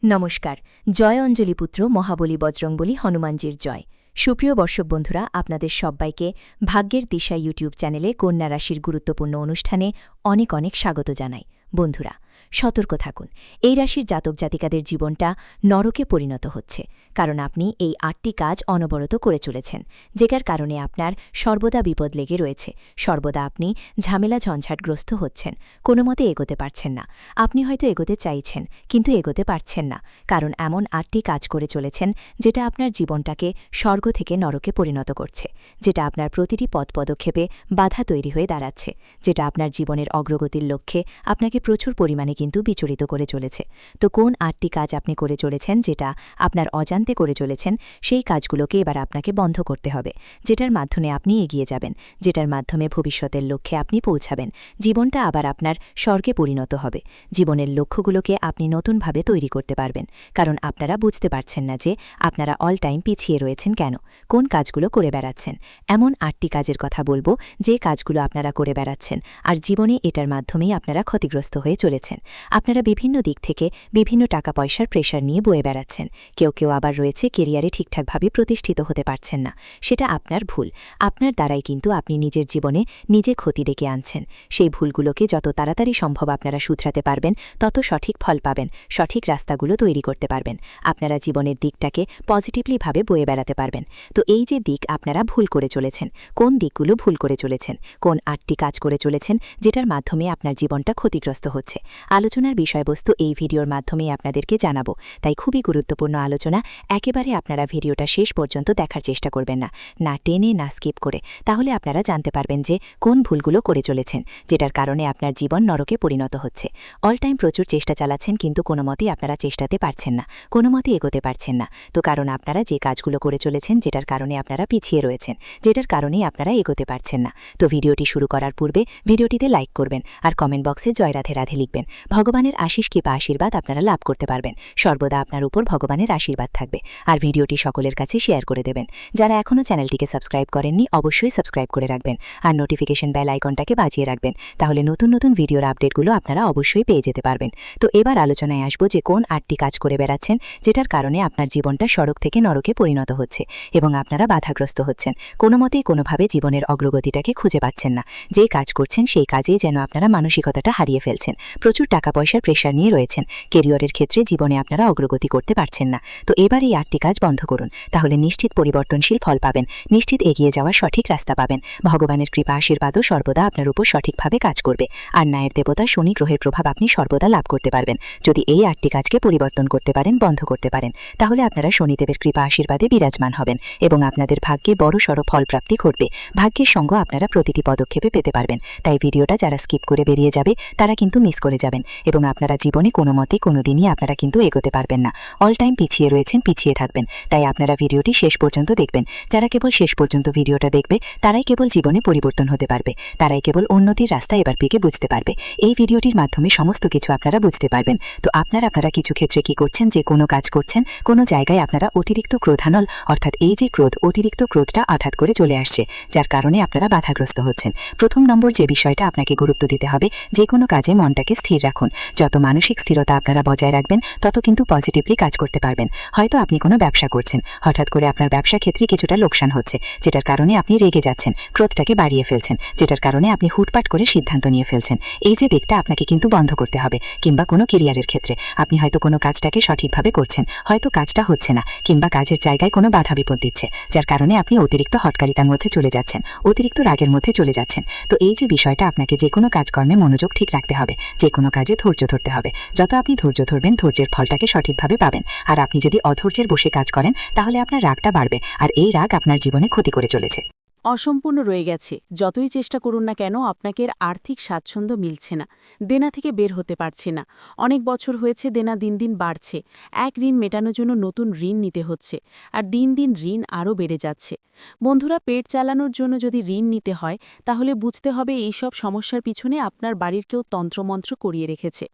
নমস্কার। জয় অঞ্জলিপুত্র মহাবলী বজরংবলী হনুমানজির জয়। সুপ্রিয় দর্শক বন্ধুরা, আপনাদের সবাইকে ভাগ্যের দিশা ইউটিউব চ্যানেলে কন্যা রাশির গুরুত্বপূর্ণ অনুষ্ঠানে অনেক অনেক স্বাগত জানাই। বন্ধুরা, সতর্ক থাকুন। এই রাশির জাতক জাতিকাদের জীবনটা নরকে পরিণত হচ্ছে, কারণ আপনি এই ৮টি কাজ অনবরত করে চলেছেন, যেটার কারণে আপনার সর্বদা বিপদ লেগে রয়েছে। সর্বদা আপনি ঝামেলা ঝঞ্ঝাটগ্রস্ত হচ্ছেন, কোনো মতে এগোতে পারছেন না। আপনি হয়তো এগোতে চাইছেন, কিন্তু এগোতে পারছেন না, কারণ এমন ৮টি কাজ করে চলেছেন যেটা আপনার জীবনটাকে স্বর্গ থেকে নরকে পরিণত করছে, যেটা আপনার প্রতিটি পদক্ষেপে বাধা তৈরি হয়ে দাঁড়াচ্ছে, যেটা আপনার জীবনের অগ্রগতির লক্ষ্যে আপনাকে প্রচুর পরিমাণে কিন্তু বিচলিত করে চলেছে। তো কোন ৮টি কাজ আপনি করে চলেছেন, যেটা আপনার অজান্তে করে চলেছেন, সেই কাজগুলোকে এবার আপনাকে বন্ধ করতে হবে, যেটার মাধ্যমে আপনি এগিয়ে যাবেন, যেটার মাধ্যমে ভবিষ্যতের লক্ষ্যে আপনি পৌঁছাবেন। জীবনটা আবার আপনার স্বর্গে পরিণত হবে। জীবনের লক্ষ্যগুলোকে আপনি নতুনভাবে তৈরি করতে পারবেন, কারণ আপনারা বুঝতে পারছেন না যে আপনারা অল টাইম পিছিয়ে রয়েছেন কেন, কোন কাজগুলো করে বেড়াচ্ছেন। এমন ৮টি কাজের কথা বলবো, যে কাজগুলো আপনারা করে বেড়াচ্ছেন, আর জীবনে এটার মাধ্যমেই আপনারা ক্ষতিগ্রস্ত হয়ে চলেছেন। আপনারা বিভিন্ন দিক থেকে বিভিন্ন টাকা পয়সার প্রেশার নিয়ে বয়ে বেড়াচ্ছেন। কেউ কেউ আবার রয়েছে কেরিয়ারে ঠিকঠাকভাবে প্রতিষ্ঠিত হতে পারছেন না। সেটা আপনার ভুল। আপনার দ্বারাই কিন্তু আপনি নিজের জীবনে নিজে ক্ষতি ডেকে আনছেন। সেই ভুলগুলোকে যত তাড়াতাড়ি সম্ভব আপনারা শুধরাতে পারবেন, তত সঠিক ফল পাবেন, সঠিক রাস্তাগুলো তৈরি করতে পারবেন। আপনারা জীবনের দিকটাকে পজিটিভলিভাবে বয়ে বেড়াতে পারবেন। তো এই যে দিক আপনারা ভুল করে চলেছেন, কোন দিকগুলো ভুল করে চলেছেন, কোন ৮টি কাজ করে চলেছেন যেটার মাধ্যমে আপনার জীবনটা ক্ষতিগ্রস্ত হচ্ছে, আলোচনার বিষয়বস্তু এই ভিডিওর মাধ্যমেই আপনাদেরকে জানাবো। তাই খুবই গুরুত্বপূর্ণ আলোচনা। একেবারে আপনারা ভিডিওটা শেষ পর্যন্ত দেখার চেষ্টা করবেন না, না টেনে না স্কিপ করে। তাহলে আপনারা জানতে পারবেন যে কোন ভুলগুলো করে চলেছেন, যেটার কারণে আপনার জীবন নরকে পরিণত হচ্ছে। অল টাইম প্রচুর চেষ্টা চালাচ্ছেন, কিন্তু কোনো মতেই আপনারা চেষ্টাতে পারছেন না, কোনো মতেই এগোতে পারছেন না। তো কারণ আপনারা যে কাজগুলো করে চলেছেন, যেটার কারণে আপনারা পিছিয়ে রয়েছেন, যেটার কারণেই আপনারা এগোতে পারছেন না। তো ভিডিওটি শুরু করার পূর্বে ভিডিওটিতে লাইক করবেন, আর কমেন্ট বক্সে জয় রাধে রাধে লিখবেন। ভগবানের আশিস কৃপা আশীর্বাদ আপনারা লাভ করতে পারবেন। সর্বদা আপনার উপর ভগবানের আশীর্বাদ থাকবে। আর ভিডিওটি সকলের কাছে শেয়ার করে দেবেন। যারা এখনও চ্যানেলটিকে সাবস্ক্রাইব করেননি, অবশ্যই সাবস্ক্রাইব করে রাখবেন, আর নোটিফিকেশন বেল আইকনটাকে বাজিয়ে রাখবেন। তাহলে নতুন নতুন ভিডিওর আপডেটগুলো আপনারা অবশ্যই পেয়ে যেতে পারবেন। তো এবার আলোচনায় আসবো যে কোন ৮টি কাজ করে বেড়াচ্ছেন, যেটার কারণে আপনার জীবনটা সড়ক থেকে নরকে পরিণত হচ্ছে এবং আপনারা বাধাগ্রস্ত হচ্ছেন। কোনো মতেই কোনোভাবে জীবনের অগ্রগতিটাকে খুঁজে পাচ্ছেন না। যে কাজ করছেন সেই কাজেই যেন আপনারা মানসিকতাটা হারিয়ে ফেলছেন। প্রচুর টাকা পয়সার প্রেশার নিয়ে রয়েছেন। কেরিয়ারের ক্ষেত্রে জীবনে আপনারা অগ্রগতি করতে পারছেন না। তো এবার এই ৮টি কাজ বন্ধ করুন, তাহলে নিশ্চিত পরিবর্তনশীল ফল পাবেন, নিশ্চিত এগিয়ে যাওয়ার সঠিক রাস্তা পাবেন। ভগবানের কৃপা আশীর্বাদও সর্বদা আপনার উপর সঠিকভাবে কাজ করবে। আর ন্যায়ের দেবতা শনি গ্রহের প্রভাব আপনি সর্বদা লাভ করতে পারবেন। যদি এই ৮টি কাজকে পরিবর্তন করতে পারেন, বন্ধ করতে পারেন, তাহলে আপনারা শনিদেবের কৃপা আশীর্বাদে বিরাজমান হবেন এবং আপনাদের ভাগ্যে বড়সড় ফলপ্রাপ্তি ঘটবে। ভাগ্যের সঙ্গ আপনারা প্রতিটি পদক্ষেপে পেতে পারবেন। তাই ভিডিওটা যারা স্কিপ করে বেরিয়ে যাবে, তারা কিন্তু মিস করে যাবেন এবং আপনারা জীবনে কোনো মতে কোনো দিনই আপনারা কিন্তু এগোতে পারবেন না। অল টাইম পিছিয়ে রয়েছেন, পিছিয়ে থাকবেন। তাই আপনারা ভিডিওটি শেষ পর্যন্ত দেখবেন। যারা কেবল শেষ পর্যন্ত ভিডিওটা দেখবে, তারাই কেবল জীবনে পরিবর্তন হতে পারবে, তারাই কেবল উন্নতির রাস্তা এবার পেকে বুঝতে পারবে। এই ভিডিওটির মাধ্যমে সমস্ত কিছু আপনারা বুঝতে পারবেন। তো আপনারা কিছু ক্ষেত্রে কি করছেন, যে কোনো কাজ করছেন, কোনো জায়গায় আপনারা অতিরিক্ত ক্রোধানল, অর্থাৎ এই যে ক্রোধ, অতিরিক্ত ক্রোধটা হঠাৎ করে চলে আসছে, যার কারণে আপনারা বাধাগ্রস্ত হচ্ছেন। প্রথম নম্বর যে বিষয়টা আপনাকে গুরুত্ব দিতে হবে, যে কোনো কাজে মনটাকে স্থির রাখুন। যত মানসিক স্থিরতা আপনারা বজায় রাখবেন, তত কিন্তু পজিটিভলি কাজ করতে পারবেন। হয়তো আপনি কোনো ব্যবসা করছেন, হঠাৎ করে আপনার ব্যবসা ক্ষেত্রে কিছুটা লোকসান হচ্ছে, যেটার কারণে আপনি রেগে যাচ্ছেন, ক্রোধটাকে বাড়িয়ে ফেলছেন, যেটার কারণে আপনি হুটপাট করে সিদ্ধান্ত নিয়ে ফেলছেন। এই যে দিকটা আপনাকে কিন্তু বন্ধ করতে হবে। কিংবা কোনো কেরিয়ারের ক্ষেত্রে আপনি হয়তো কোনো কাজটাকে সঠিকভাবে করছেন, হয়তো কাজটা হচ্ছে না, কিংবা কাজের জায়গায় কোনো বাধা বিপদ দিচ্ছে, যার কারণে আপনি অতিরিক্ত হটকারিতার মধ্যে চলে যাচ্ছেন, অতিরিক্ত রাগের মধ্যে চলে যাচ্ছেন। তো এই যে বিষয়টা, আপনাকে যে কোনো কাজকর্মে মনোযোগ ঠিক রাখতে হবে, যে কোনো কাজে ধৈর্য ধরতে হবে। যত আপনি ধৈর্য ধরবেন, ধৈর্যের ফলটাকে সঠিকভাবে পাবেন। আর আপনি যদি অধৈর্যের বসে কাজ করেন, তাহলে আপনার রাগটা বাড়বে, আর এই রাগ আপনার জীবনে ক্ষতি করে চলেছে। অসম্পূর্ণ রয়ে গেছে। যতই চেষ্টা করুন না কেন, আপনাকে আর্থিক স্বাচ্ছন্দ্য মিলছে না, দেনা থেকে বের হতে পারছে না। অনেক বছর হয়েছে দেনা দিন দিন বাড়ছে। এক ঋণ মেটানোর জন্য নতুন ঋণ নিতে হচ্ছে, আর দিন দিন ঋণ আরও বেড়ে যাচ্ছে। বন্ধুরা, পেট চালানোর জন্য যদি ঋণ নিতে হয়, তাহলে বুঝতে হবে এইসব সমস্যার পিছনে আপনার বাড়ির কেউ তন্ত্রমন্ত্র করিয়ে রেখেছে।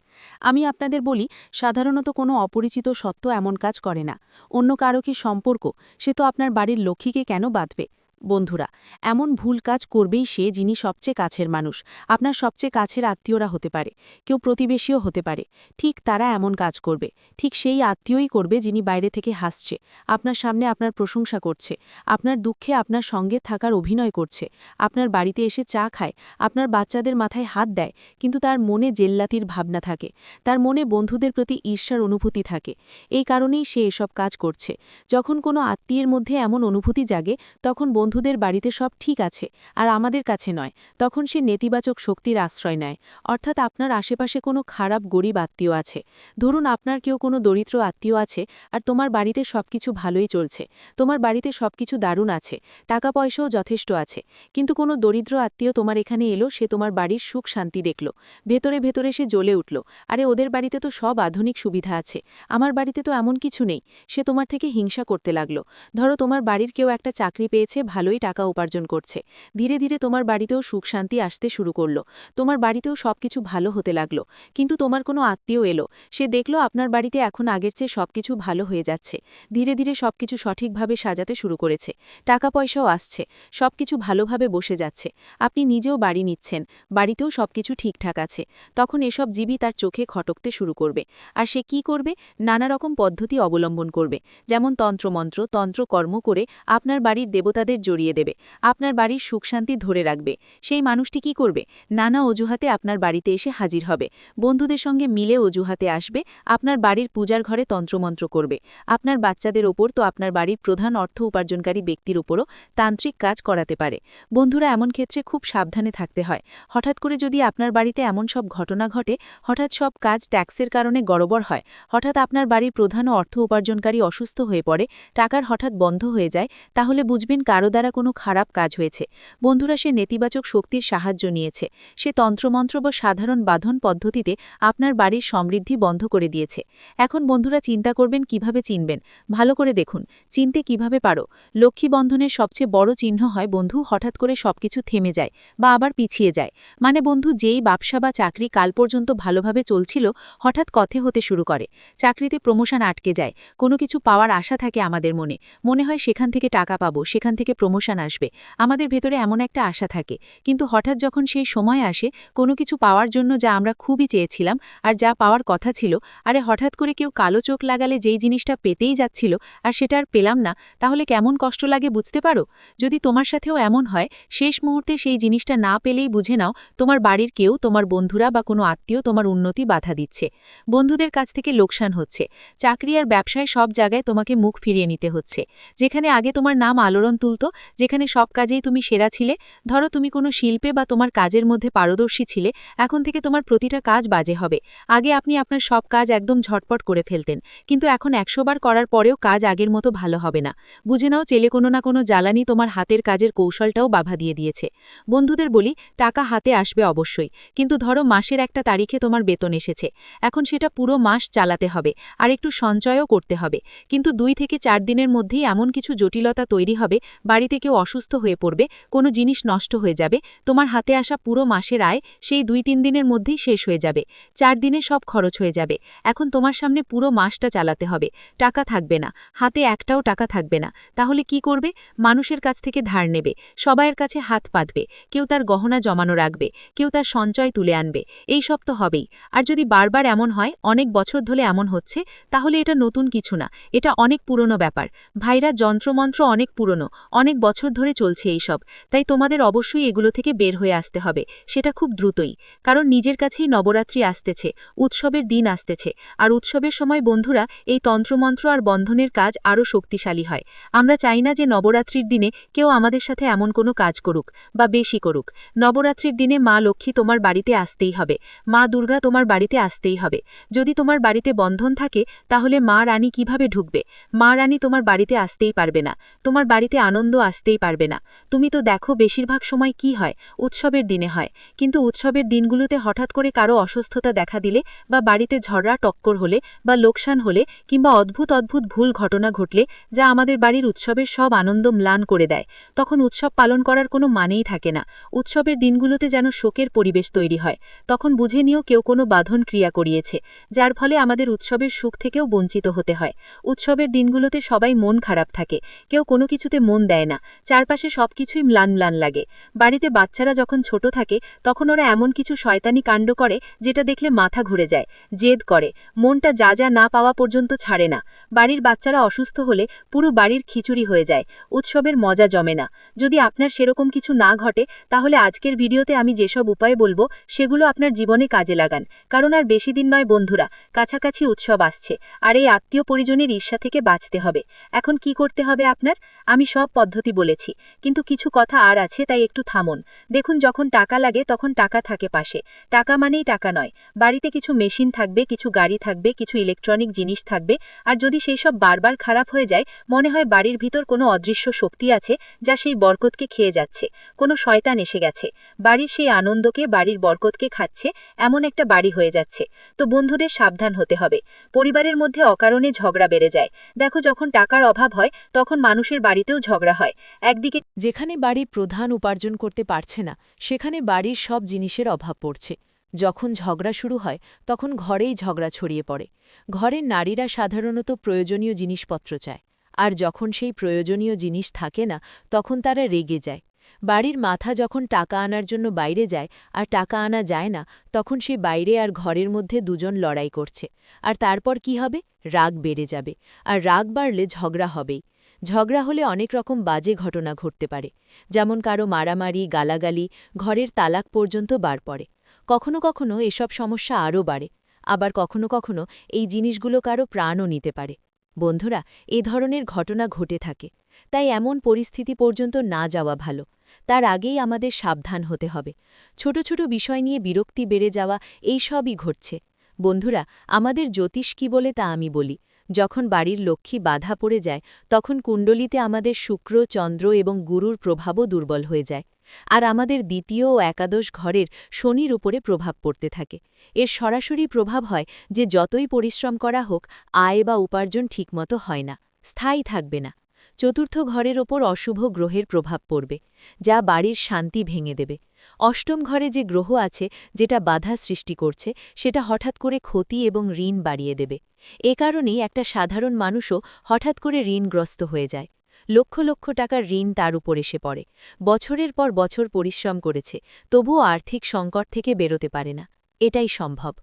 আমি আপনাদের বলি, সাধারণত কোনো অপরিচিত সত্ত্ব এমন কাজ করে না। অন্য কারো কি সম্পর্ক, সে তো আপনার বাড়ির লক্ষ্মীকে কেন বাঁধবে? বন্ধুরা, এমন ভুল কাজ করবেই সে যিনি সবচেয়ে কাছের মানুষ। আপনার সবচেয়ে কাছের আত্মীয়রা হতে পারে, কেউ প্রতিবেশীও হতে পারে। ঠিক তারা এমন কাজ করবে। ঠিক সেই আত্মীয়ই করবে যিনি বাইরে থেকে হাসছে, আপনার সামনে আপনার প্রশংসা করছে, আপনার দুঃখে আপনার সঙ্গে থাকার অভিনয় করছে, আপনার বাড়িতে এসে চা খায়, আপনার বাচ্চাদের মাথায় হাত দেয়, কিন্তু তার মনে জেল্লাতির ভাবনা থাকে, তার মনে বন্ধুদের প্রতি ঈর্ষার অনুভূতি থাকে। এই কারণেই সে এসব কাজ করছে। যখন কোনো আত্মীয়ের মধ্যে এমন অনুভূতি জাগে, তখন বন্ধুদের বাড়িতে সব ঠিক আছে আর আমাদের কাছে নয়, তখন সে নেতিবাচক শক্তির আশ্রয় নেয়। অর্থাৎ আপনার আশেপাশে কোনো খারাপ গরিব আত্মীয় আছে। ধরুন আপনার কেউ কোনো দরিদ্র আত্মীয় আছে আর তোমার বাড়িতে সবকিছু ভালোই চলছে, তোমার বাড়িতে সবকিছু দারুণ আছে, টাকা পয়সাও যথেষ্ট আছে, কিন্তু কোনো দরিদ্র আত্মীয় তোমার এখানে এলো, সে তোমার বাড়ির সুখ শান্তি দেখল, ভেতরে ভেতরে সে জ্বলে উঠল। আরে ওদের বাড়িতে তো সব আধুনিক সুবিধা আছে, আমার বাড়িতে তো এমন কিছু নেই। সে তোমার থেকে হিংসা করতে লাগলো। ধরো তোমার বাড়ির কেউ একটা চাকরি পেয়েছে, ভালোই টাকা উপার্জন করছে, ধীরে ধীরে তোমার বাড়িতেও সুখ শান্তি আসতে শুরু করলো, তোমার বাড়িতেও সবকিছু ভালো হতে লাগলো। কিন্তু তোমার কোনো আত্মীয় এলো, সে দেখলো আপনার বাড়িতে এখন আগের চেয়ে সবকিছু ভালো হয়ে যাচ্ছে, ধীরে ধীরে সবকিছু সঠিকভাবে সাজাতে শুরু করেছে, টাকা পয়সাও আসছে, সবকিছু ভালোভাবে বসে যাচ্ছে, আপনি নিজেও বাড়ি নিচ্ছেন, বাড়িতেও সবকিছু ঠিকঠাক আছে। তখন এসব জীবই তার চোখে খটকতে শুরু করবে। আর সে কি করবে? নানা রকম পদ্ধতি অবলম্বন করবে, যেমন তন্ত্রমন্ত্র তন্ত্রকর্ম করে আপনার বাড়ির দেবতাদের জড়িয়ে দেবে, আপনার বাড়ির সুখ শান্তি ধরে রাখবে। সেই মানুষটি কি করবে? নানা অজুহাতে আপনার বাড়িতে এসে হাজির হবে, বন্ধুদের সঙ্গে মিলে অজুহাতে আসবে, আপনার বাড়ির পূজার ঘরে তন্ত্রমন্ত্র করবে। আপনার বাচ্চাদের ওপর তো আপনার বাড়ির প্রধান অর্থ উপার্জনকারী ব্যক্তির ওপরও তান্ত্রিক কাজ করাতে পারে। বন্ধুরা, এমন ক্ষেত্রে খুব সাবধানে থাকতে হয়। হঠাৎ করে যদি আপনার বাড়িতে এমন সব ঘটনা ঘটে, হঠাৎ সব কাজ ট্যাক্সের কারণে গড়বড় হয়, হঠাৎ আপনার বাড়ির প্রধান অর্থ উপার্জনকারী অসুস্থ হয়ে পড়ে, টাকার হঠাৎ বন্ধ হয়ে যায়, তাহলে বুঝবেন কারো দ্বারা কোনো খারাপ কাজ হয়েছে। বন্ধুরা, সে নেতিবাচক শক্তির সাহায্য নিয়েছে, সে তন্ত্রমন্ত্র বা সাধারণ বাঁধন পদ্ধতিতে আপনার বাড়ির সমৃদ্ধি বন্ধ করে দিয়েছে। এখন বন্ধুরা চিন্তা করবেন কিভাবে চিনবেন। ভালো করে দেখুন, চিনতে কিভাবে পারো। লক্ষ্মী বন্ধনের সবচেয়ে বড় চিহ্ন হয় বন্ধু হঠাৎ করে সবকিছু থেমে যায় বা আবার পিছিয়ে যায়। মানে বন্ধু যেই ব্যবসা বা চাকরি কাল পর্যন্ত ভালোভাবে চলছিল, হঠাৎ কথে হতে শুরু করে, চাকরিতে প্রমোশন আটকে যায়, কোনো কিছু পাওয়ার আশা থাকে আমাদের মনে, মনে হয় সেখান থেকে টাকা পাবো, সেখান থেকে প্রমোশন আসবে, আমাদের ভেতরে এমন একটা আশা থাকে। কিন্তু হঠাৎ যখন সেই সময় আসে কোনো কিছু পাওয়ার জন্য যা আমরা খুবই চেয়েছিলাম আর যা পাওয়ার কথা ছিল, আরে হঠাৎ করে কেউ কালো চোখ লাগালে যেই জিনিসটা পেতেই যাচ্ছিল আর সেটা আর পেলাম না, তাহলে কেমন কষ্ট লাগে বুঝতে পারো? যদি তোমার সাথেও এমন হয়, শেষ মুহূর্তে সেই জিনিসটা না পেলেই বুঝে নাও তোমার বাড়ির কেউ, তোমার বন্ধুরা বা কোনো আত্মীয় তোমার উন্নতি বাধা দিচ্ছে, বন্ধুদের কাছ থেকে লোকসান হচ্ছে, চাকরি আর ব্যবসায় সব জায়গায় তোমাকে মুখ ফিরিয়ে নিতে হচ্ছে। যেখানে আগে তোমার নাম আলোড়ন তুলত, যেখানে সব কাজেই তুমি সেরা ছিলে, ধরো তুমি কোনো শিল্পে বা তোমার কাজের মধ্যে পারদর্শী ছিলে, এখন থেকে তোমার প্রতিটা কাজ বাজে হবে। আগে আপনি আপনার সব কাজ একদম ঝটপট করে ফেলতেন, কিন্তু এখন 100 বার করার পরেও কাজ আগের মতো ভালো হবে না। বুঝে নাও চেলে কোনো না কোনো জ্বালানি তোমার হাতের কাজের কৌশলটাও বাধা দিয়ে দিয়েছে। বন্ধুদের বলি, টাকা হাতে আসবে অবশ্যই, কিন্তু ধরো মাসের একটা তারিখে তোমার বেতন এসেছে, এখন সেটা পুরো মাস চালাতে হবে আর একটু সঞ্চয়ও করতে হবে, কিন্তু 2 থেকে 4 দিনের মধ্যেই এমন কিছু জটিলতা তৈরি হবে, বাড়িতে কেউ অসুস্থ হয়ে পড়বে, কোনো জিনিস নষ্ট হয়ে যাবে, তোমার হাতে আসা পুরো মাসের আয় সেই 2-3 দিনের মধ্যেই শেষ হয়ে যাবে, 4 দিনে সব খরচ হয়ে যাবে। এখন তোমার সামনে পুরো মাসটা চালাতে হবে, টাকা থাকবে না, হাতে একটাও টাকা থাকবে না। তাহলে কি করবে? মানুষের কাছ থেকে ধার নেবে, সবাইয়ের কাছে হাত পাতবে, কেউ তার গহনা জমানো রাখবে, কেউ তার সঞ্চয় তুলে আনবে, এই সব তো হবেই। আর যদি বারবার এমন হয়, অনেক বছর ধরে এমন হচ্ছে, তাহলে এটা নতুন কিছু না, এটা অনেক পুরনো ব্যাপার। ভাইরা, যন্ত্রমন্ত্র অনেক পুরনো, অনেক বছর ধরে চলছে এই সব, তাই তোমাদের অবশ্যই এগুলো থেকে বের হয়ে আসতে হবে, সেটা খুব দ্রুতই। কারণ নিজের কাছেই নবরাত্রি আসতেছে, উৎসবের দিন আসতেছে, আর উৎসবের সময় বন্ধুরা এই তন্ত্রমন্ত্র আর বন্ধনের কাজ আরও শক্তিশালী হয়। আমরা চাই না যে নবরাত্রির দিনে কেউ আমাদের সাথে এমন কোনো কাজ করুক বা বেশি করুক। নবরাত্রির দিনে মা লক্ষ্মী তোমার বাড়িতে আসতেই হবে, মা দুর্গা তোমার বাড়িতে আসতেই হবে। যদি তোমার বাড়িতে বন্ধন থাকে, তাহলে মা রানী কিভাবে ঢুকবে? মা রানী তোমার বাড়িতে আসতেই পারবে না, তোমার বাড়িতে আনন্দ আসতেই পারবে না। তুমি তো দেখো বেশিরভাগ সময় কি হয়, উৎসবের দিনে হয়, কিন্তু উৎসবের দিনগুলোতে হঠাৎ করে কারো অসুস্থতা দেখা দিলে বা বাড়িতে ঝগড়া টক্কর হলে বা লোকসান হলে কিংবা অদ্ভুত অদ্ভুত ভুল ঘটনা ঘটলে যা আমাদের বাড়ির উৎসবের সব আনন্দ ম্লান করে দেয়, তখন উৎসব পালন করার কোনো মানেই থাকে না। উৎসবের দিনগুলোতে যেন শোকের পরিবেশ তৈরি হয়, তখন বুঝে নিও কেউ কোনো বাঁধন ক্রিয়া করিয়েছে, যার ফলে আমাদের উৎসবের সুখ থেকেও বঞ্চিত হতে হয়। উৎসবের দিনগুলোতে সবাই মন খারাপ থাকে, কেউ কোনো কিছুতে মন দেয় যায় না, চারপাশে সবকিছুই ম্লান ম্লান লাগে। বাড়িতে বাচ্চারা যখন ছোট থাকে তখন ওরা এমন কিছু শয়তানি কাণ্ড করে যেটা দেখলে মাথা ঘুরে যায়, জেদ করে, মনটা যা যা না পাওয়া পর্যন্ত ছাড়ে না। বাড়ির বাচ্চারা অসুস্থ হলে পুরো বাড়ির খিচুড়ি হয়ে যায়, উৎসবের মজা জমে না। যদি আপনার সেরকম কিছু না ঘটে তাহলে আজকের ভিডিওতে আমি যেসব উপায় বলবো সেগুলো আপনার জীবনে কাজে লাগান, কারণ আর বেশি দিন নয় বন্ধুরা, কাছাকাছি উৎসব আসছে, আর এই আত্মীয় পরিজনের ঈর্ষা থেকে বাঁচতে হবে। এখন কি করতে হবে আপনার? আমি সব পদ্ধতি বলেছি, কিন্তু কিছু কথা আর আছে, তাই একটু থামুন। দেখুন, যখন টাকা লাগে তখন টাকা থাকে পাশে, টাকা মানেই টাকা নয়। বাড়িতে কিছু মেশিন থাকবে, কিছু গাড়ি থাকবে, কিছু ইলেকট্রনিক জিনিস থাকবে, আর যদি সেই সব বারবার খারাপ হয়ে যায়, মনে হয় বাড়ির ভিতর কোনো অদৃশ্য শক্তি আছে যা সেই বরকতকে খেয়ে যাচ্ছে, কোনো শয়তান এসে গেছে, বাড়ির সেই আনন্দকে, বাড়ির বরকতকে খাচ্ছে, এমন একটা বাড়ি হয়ে যাচ্ছে। তো বন্ধুদের সাবধান হতে হবে। পরিবারের মধ্যে অকারণে ঝগড়া বেড়ে যায়। দেখো, যখন টাকার অভাব হয় তখন মানুষের বাড়িতেও ঝগড়া হয়। একদিকে যেখানে বাড়ির প্রধান উপার্জন করতে পারছে না, সেখানে বাড়ির সব জিনিসের অভাব পড়ছে। যখন ঝগড়া শুরু হয় তখন ঘরেই ঝগড়া ছড়িয়ে পড়ে। ঘরের নারীরা সাধারণত প্রয়োজনীয় জিনিসপত্র চায়, আর যখন সেই প্রয়োজনীয় জিনিস থাকে না তখন তারা রেগে যায়। বাড়ির মাথা যখন টাকা আনার জন্য বাইরে যায় আর টাকা আনা যায় না, তখন সে বাইরে আর ঘরের মধ্যে দুজন লড়াই করছে। আর তারপর কি হবে? রাগ বেড়ে যাবে, আর রাগ বাড়লে ঝগড়া হবেই। ঝগড়া হলে অনেক রকম বাজে ঘটনা ঘটতে পারে, যেমন কারো মারামারি, গালাগালি, ঘরের তালাক পর্যন্ত বার পড়ে। কখনো কখনো এসব সমস্যা আরও বাড়ে, আবার কখনো কখনো এই জিনিসগুলো কারো প্রাণও নিতে পারে। বন্ধুরা, এ ধরনের ঘটনা ঘটে থাকে, তাই এমন পরিস্থিতি পর্যন্ত না যাওয়া ভালো। তার আগেই আমাদের সাবধান হতে হবে। ছোট ছোট বিষয় নিয়ে বিরক্তি বেড়ে যাওয়া, এই সবই ঘটছে। বন্ধুরা, আমাদের জ্যোতিষ কি বলে তা আমি বলি। যখন বাড়ির লক্ষ্মী বাধা পড়ে যায় তখন কুণ্ডলিতে আমাদের শুক্র, চন্দ্র এবং গুরুর প্রভাবও দুর্বল হয়ে যায়, আর আমাদের দ্বিতীয় ও একাদশ ঘরের শনির উপরে প্রভাব পড়তে থাকে। এর সরাসরি প্রভাব হয় যে যতই পরিশ্রম করা হোক, আয় বা উপার্জন ঠিকমতো হয় না, স্থায়ী থাকবে না। চতুর্থ ঘরের ওপর অশুভ গ্রহের প্রভাব পড়বে, যা বাড়ির শান্তি ভেঙে দেবে। অষ্টম ঘরে যে গ্রহ আছে, যেটা বাধা সৃষ্টি করছে, সেটা হঠাৎ করে ক্ষতি এবং ঋণ বাড়িয়ে দেবে। এ কারণেই একটা সাধারণ মানুষও হঠাৎ করে ঋণগ্রস্ত হয়ে যায়। লক্ষ লক্ষ টাকার ঋণ তার উপর এসে পড়ে। বছরের পর বছর পরিশ্রম করেছে, তবুও আর্থিক সংকট থেকে বেরোতে পারে না। এটাই সম্ভব।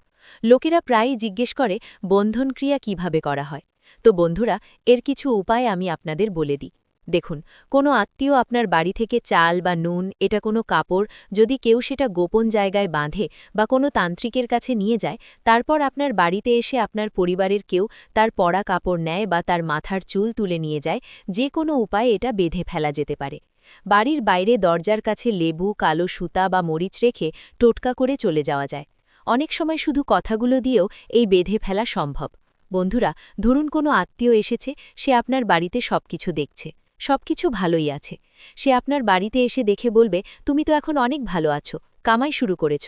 লোকেরা প্রায়ই জিজ্ঞেস করে বন্ধন ক্রিয়া কিভাবে করা হয়। তো বন্ধুরা, এর কিছু উপায় আমি আপনাদের বলে দিই। দেখুন, কোনো আত্মীয় আপনার বাড়ি থেকে চাল বা নুন, এটা কোনো কাপড়, যদি কেউ সেটা গোপন জায়গায় বাঁধে বা কোনো তান্ত্রিকের কাছে নিয়ে যায়, তারপর আপনার বাড়িতে এসে আপনার পরিবারের কেউ তার পরা কাপড় নেয় বা তার মাথার চুল তুলে নিয়ে যায়, যে কোনো উপায়ে এটা বেঁধে ফেলা যেতে পারে। বাড়ির বাইরে দরজার কাছে লেবু, কালো সুতা বা মরিচ রেখে টোটকা করে চলে যাওয়া যায়। অনেক সময় শুধু কথাগুলো দিয়েও এই বেঁধে ফেলা সম্ভব। বন্ধুরা, ধরুন কোনো আত্মীয় এসেছে, সে আপনার বাড়িতে সবকিছু দেখছে, সবকিছু ভালোই আছে। সে আপনার বাড়িতে এসে দেখে বলবে, তুমি তো এখন অনেক ভালো আছো, কামাই শুরু করেছ,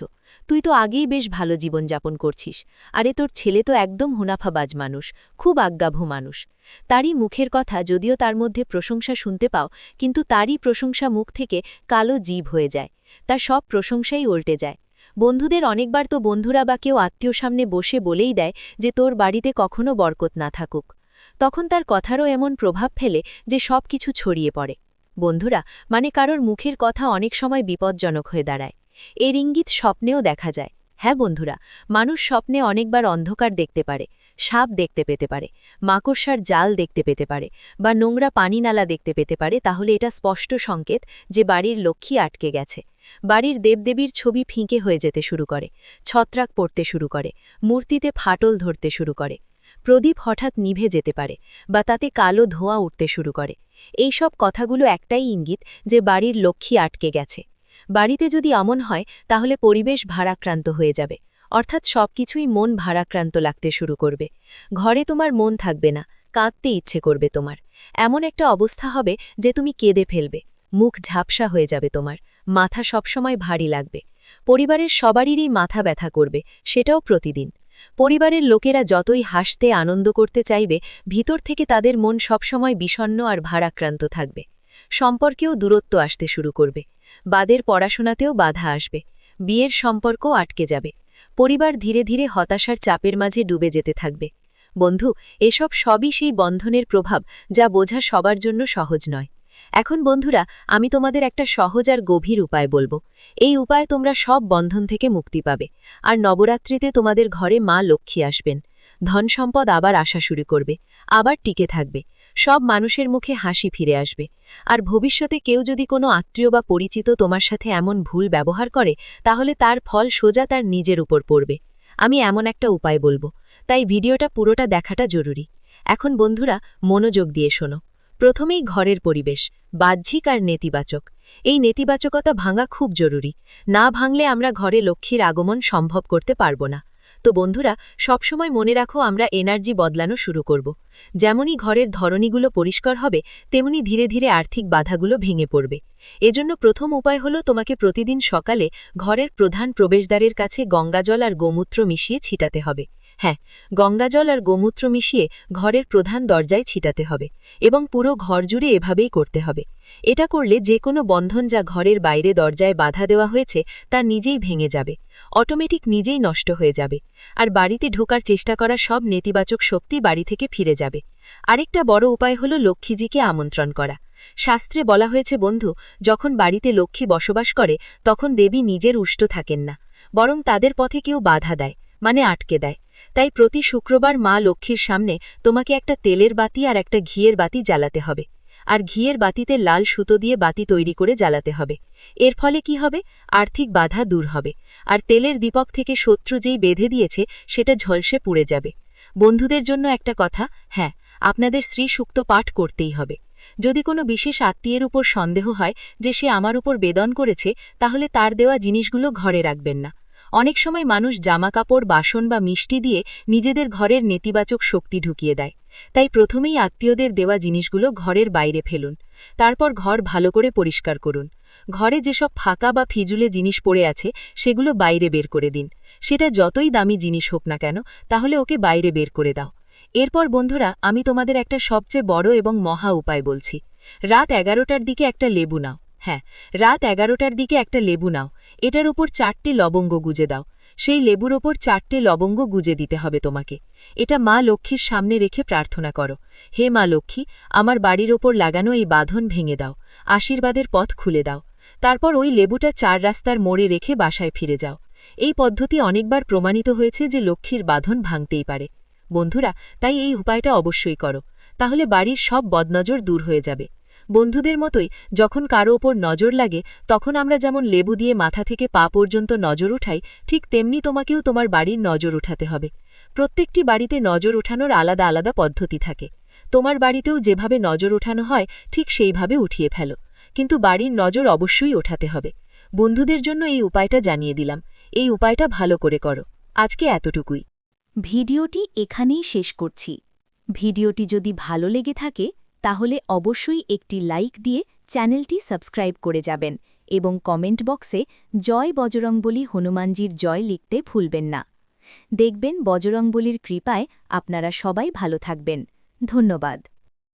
তুই তো আগেই বেশ ভালো জীবনযাপন করছিস, আরে তোর ছেলে তো একদম হুনাফাবাজ মানুষ, খুব আজ্ঞাভু মানুষ। তারই মুখের কথা যদিও তার মধ্যে প্রশংসা শুনতে পাও, কিন্তু তারই প্রশংসা মুখ থেকে কালো জীব হয়ে যায়, তার সব প্রশংসাই উল্টে যায়। বন্ধুদের অনেকবার তো বন্ধুরা বা কেউ আত্মীয় সামনে বসে বলেই দেয় যে তোর বাড়িতে কখনো বরকত না থাকুক। তখন তার কথারও এমন প্রভাব ফেলে যে সব কিছু ছড়িয়ে পড়ে। বন্ধুরা, মানে কারোর মুখের কথা অনেক সময় বিপজ্জনক হয়ে দাঁড়ায়। এর ইঙ্গিত স্বপ্নেও দেখা যায়। হ্যাঁ বন্ধুরা, মানুষ স্বপ্নে অনেকবার অন্ধকার দেখতে পারে, সাপ দেখতে পেতে পারে, মাকড়সার জাল দেখতে পেতে পারে, বা নোংরা পানি নালা দেখতে পেতে পারে। তাহলে এটা স্পষ্ট সংকেত যে বাড়ির লক্ষ্মী আটকে গেছে। বাড়ির দেবদেবীর ছবি ফিকে হয়ে যেতে শুরু করে, ছত্রাক পড়তে শুরু করে, মূর্তিতে ফাটল ধরতে শুরু করে, প্রদীপ হঠাৎ নিভে যেতে পারে, বা তাতে কালো ধোঁয়া উঠতে শুরু করে। এই সব কথাগুলো একটাই ইঙ্গিত যে বাড়ির লক্ষ্মী আটকে গেছে। বাড়িতে যদি এমন হয় তাহলে পরিবেশ ভারাক্রান্ত হয়ে যাবে, অর্থাৎ সবকিছুই মন ভারাক্রান্ত লাগতে শুরু করবে। ঘরে তোমার মন থাকবে না, কাঁদতে ইচ্ছে করবে তোমার। এমন একটা অবস্থা হবে যে তুমি কেঁদে ফেলবে, মুখ ঝাপসা হয়ে যাবে তোমার, মাথা সবসময় ভারী লাগবে। পরিবারের সবারই মাথা ব্যথা করবে, সেটাও প্রতিদিন। পরিবারের লোকেরা যতই হাসতে আনন্দ করতে চাইবে, ভিতর থেকে তাদের মন সবসময় বিষণ্ণ আর ভারাক্রান্ত থাকবে। সম্পর্কেও দূরত্ব আসতে শুরু করবে, বাদের পড়াশোনাতেও বাধা আসবে, বিয়ের সম্পর্কও আটকে যাবে। পরিবার ধীরে ধীরে হতাশার চাপের মাঝে ডুবে যেতে থাকবে। বন্ধু, এসব সবই সেই বন্ধনের প্রভাব, যা বোঝা সবার জন্য সহজ নয়। এখন বন্ধুরা, আমি তোমাদের একটা সহজ আর গভীর উপায় বলবো। এই উপায়ে তোমরা সব বন্ধন থেকে মুক্তি পাবে, আর নবরাত্রিতে তোমাদের ঘরে মা লক্ষ্মী আসবেন। ধন সম্পদ আবার আসা শুরু করবে, আবার টিকে থাকবে, সব মানুষের মুখে হাসি ফিরে আসবে। আর ভবিষ্যতে কেউ যদি কোনো আত্মীয় বা পরিচিত তোমার সাথে এমন ভুল ব্যবহার করে, তাহলে তার ফল সোজা তার নিজের উপর পড়বে। আমি এমন একটা উপায় বলবো, তাই ভিডিওটা পুরোটা দেখাটা জরুরি। এখন বন্ধুরা, মনোযোগ দিয়ে শোনো। প্রথমেই ঘরের পরিবেশ, বাহ্যিক আর নেতিবাচক। এই নেতিবাচকতা ভাঙা খুব জরুরি। না ভাঙলে আমরা ঘরে লক্ষ্মীর আগমন সম্ভব করতে পারব না। তো বন্ধুরা, সবসময় মনে রাখো, আমরা এনার্জি বদলানো শুরু করব। যেমনই ঘরের ধরনীগুলো পরিষ্কার হবে, তেমনি ধীরে ধীরে আর্থিক বাধাগুলো ভেঙে পড়বে। এজন্য প্রথম উপায় হলো, তোমাকে প্রতিদিন সকালে ঘরের প্রধান প্রবেশদ্বারের কাছে গঙ্গাজল আর গোমূত্র মিশিয়ে ছিটাতে হবে। হ্যাঁ, গঙ্গাজল আর গোমূত্র মিশিয়ে ঘরের প্রধান দরজায় ছিটাতে হবে, এবং পুরো ঘর জুড়ে এভাবেই করতে হবে। এটা করলে যে কোনো বন্ধন যা ঘরের বাইরে দরজায় বাধা দেওয়া হয়েছে তা নিজেই ভেঙে যাবে, অটোমেটিক নিজেই নষ্ট হয়ে যাবে। আর বাড়িতে ঢোকার চেষ্টা করা সব নেতিবাচক শক্তি বাড়ি থেকে ফিরে যাবে। আরেকটা বড় উপায় হলো লক্ষ্মীজিকে আমন্ত্রণ করা। শাস্ত্রে বলা হয়েছে বন্ধু, যখন বাড়িতে লক্ষ্মী বসবাস করে তখন দেবী নিজের উষ্ট থাকেন না, বরং তাদের পথে কেউ বাধা দেয়, মানে আটকে দেয়। তাই প্রতি শুক্রবার মা লক্ষ্মীর সামনে তোমাকে একটা তেলের বাতি আর একটা ঘিয়ের বাতি জ্বালাতে হবে। আর ঘিয়ের বাতিতে লাল সুতো দিয়ে বাতি তৈরি করে জ্বালাতে হবে। এর ফলে কি হবে? আর্থিক বাধা দূর হবে, আর তেলের দীপক থেকে শত্রু যেই বেঁধে দিয়েছে সেটা ঝলসে পুড়ে যাবে। বন্ধুদের জন্য একটা কথা, হ্যাঁ, আপনাদের শ্রী সূক্ত পাঠ করতেই হবে। যদি কোনো বিশেষ আত্মীয়ের উপর সন্দেহ হয় যে সে আমার উপর বেদন করেছে, তাহলে তার দেওয়া জিনিসগুলো ঘরে রাখবেন না। অনেক সময় মানুষ জামাকাপড়, বাসন বা মিষ্টি দিয়ে নিজেদের ঘরের নেতিবাচক শক্তি ঢুকিয়ে দেয়। তাই প্রথমেই আত্মীয়দের দেওয়া জিনিসগুলো ঘরের বাইরে ফেলুন। তারপর ঘর ভালো করে পরিষ্কার করুন। ঘরে যেসব ফাঁকা বা ফিজুলে জিনিস পড়ে আছে সেগুলো বাইরে বের করে দিন। সেটা যতই দামি জিনিস হোক না কেন, তাহলে ওকে বাইরে বের করে দাও। এরপর বন্ধুরা, আমি তোমাদের একটা সবচেয়ে বড় এবং মহা উপায় বলছি। রাত 11টার দিকে একটা লেবু নাও। হ্যাঁ, রাত 11টার দিকে একটা লেবু নাও। এটার উপর 4টে লবঙ্গ গুজে দাও। সেই লেবুর ওপর 4টে লবঙ্গ গুজে দিতে হবে তোমাকে। এটা মা লক্ষ্মীর সামনে রেখে প্রার্থনা করো, হে মা লক্ষ্মী, আমার বাড়ির ওপর লাগানো এই বাঁধন ভেঙে দাও, আশীর্বাদের পথ খুলে দাও। তারপর ওই লেবুটা 4 রাস্তার মোড়ে রেখে বাসায় ফিরে যাও। এই পদ্ধতি অনেকবার প্রমাণিত হয়েছে যে লক্ষ্মীর বাঁধন ভাঙতেই পারে। বন্ধুরা, তাই এই উপায়টা অবশ্যই করো, তাহলে বাড়ির সব বদনজর দূর হয়ে যাবে। বন্ধুদের মতোই যখন কারো ওপর নজর লাগে, তখন আমরা যেমন লেবু দিয়ে মাথা থেকে পা পর্যন্ত নজর উঠাই, ঠিক তেমনি তোমাকেও তোমার বাড়ির নজর উঠাতে হবে। প্রত্যেকটি বাড়িতে নজর উঠানোর আলাদা আলাদা পদ্ধতি থাকে। তোমার বাড়িতেও যেভাবে নজর উঠানো হয় ঠিক সেইভাবে উঠিয়ে ফেলো, কিন্তু বাড়ির নজর অবশ্যই ওঠাতে হবে। বন্ধুদের জন্য এই উপায়টা জানিয়ে দিলাম। এই উপায়টা ভালো করে করো। আজকে এতটুকুই। ভিডিওটি এখানেই শেষ করছি। ভিডিওটি যদি ভালো লেগে থাকে তাহলে অবশ্যই একটি লাইক দিয়ে চ্যানেলটি সাবস্ক্রাইব করে যাবেন এবং কমেন্ট বক্সে জয় বজরংবলী হনুমানজির জয় লিখতে ভুলবেন না। দেখবেন বজরংবলীর কৃপায় আপনারা সবাই ভালো থাকবেন। ধন্যবাদ।